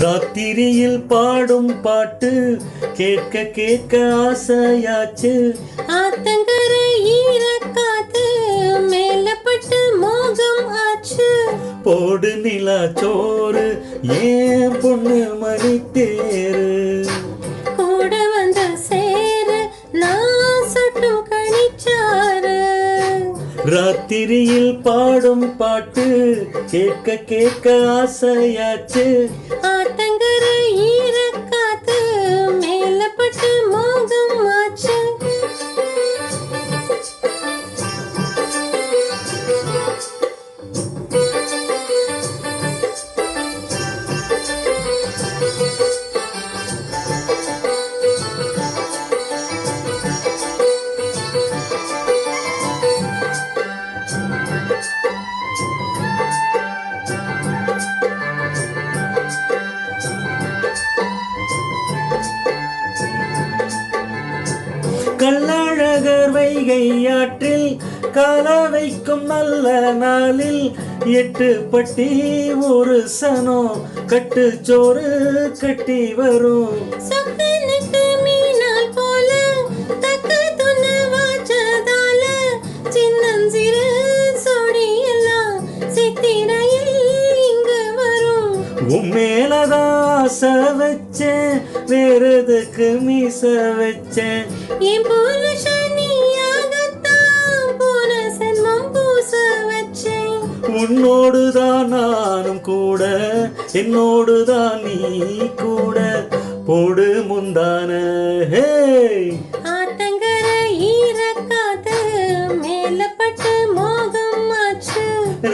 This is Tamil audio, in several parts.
ராத்திரியில் பாடும் பாட்டு கேட்க கேட்க ஆசையாச்சு. ஆத்தங்கரை ஈரக்காத்து மேலப்பட்டு மோகம் ஆச்சு. போடு நிலா சோறு ஏன் பொண்ணு மணி தேரு. கூட வந்த சேரு நான் சொட்டும் கணிச்சாரு. ராத்திரியில் பாடும் பாட்டு கேட்க கேட்க ஆசையாச்சு. ஆத்தங்கரை ஈரக்காத்து மேலப்பட்டு மோகம் ஆச்சு. கள்ளழகர் வைகை ஆற்றில் கால வைக்கும் நல்ல நாளில் 8 பட்டி ஒரு சனோ கட்டு சோறு கட்டி வரும். சொக்கனுக்கு மீனால் போல தக்க துண்ண வாச்சதால சின்னஞ்சிறு சோடி எல்லாம் சித்திரையில் இங்கு வரும். உம்மேலதான் ஆசை வச்சேன் வேறதுக்கு மீச வச்சேன். என் புருஷனியாகத்தான் போன சென்மம் பூச வச்சேன். உன்னோடுதான் நானும் கூட என்னோடுதான் நீ கூட போடு முந்தான. ஆத்தங்கரை ஈரக்காத்து மேலப்பட்டு மோகம் ஆச்சு.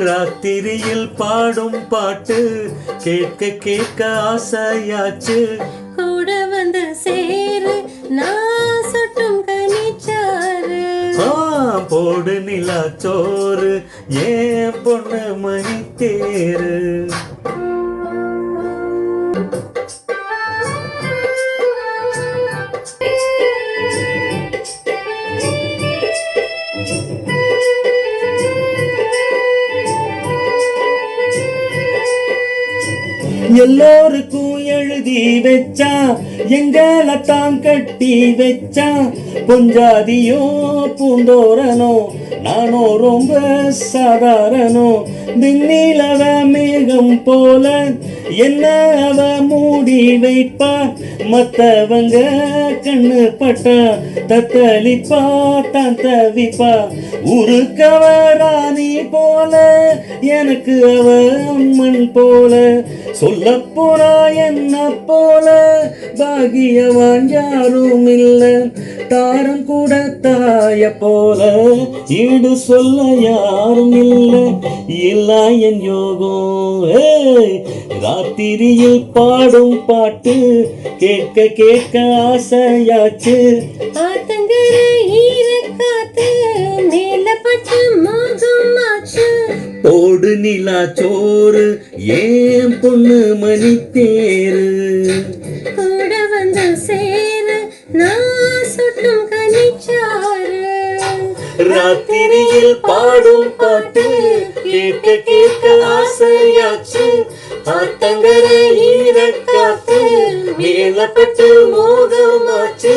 ராத்திரியில் பாடும் பாட்டு கேட்க கேட்க ஆசையாச்சு. கூட வந்த சேரு நான் சொட்டும் கணிச்சாரு. போடு நிலா சோறு ஏன் பொண்ணு மணி தேரு. எல்லோருக்கும் எழுதி வச்சா எங்களைத்தான் கட்டி வச்சா. பொஞ்சாதியோ பூந்தோரனோ நானோ ரொம்ப சாதாரணோ. விண்ணிலவ மேகம் போல என்ன அவ மூடி வைப்பா. மத்தவங்க கண்ணு பட்டா தத்தளிப்பா தான் தவிப்பா. உருக்கவ ராணி போல எனக்கு அவ அம்மன் போல. சொல்ல போனா என்ன போல பாகியவான் யாரும் இல்ல. தாரம் கூட தாய போல ஈடு சொல்ல யாரும் இல்ல. இல்லா என் யோகம். ராத்திரியில் பாடும் பாட்டு கேட்க கேட்க ஆசையாச்சு. ஆத்தங்கரை ஈரக்காத்து மேலப்பட்டு மோகம் ஆச்சு. போடு நிலா சோறு ஏன் பொண்ணு மணி தேரு. கூட வந்த சேரு நான் சொட்டும் கணிச்சாரு. ராத்திரியில் பாடும் பாட்டு கேட்க கேட்க ஆசையாச்சு. ஆத்தங்கரை ஈரக்காத்து மேலப்பட்டு மோகமாச்சு.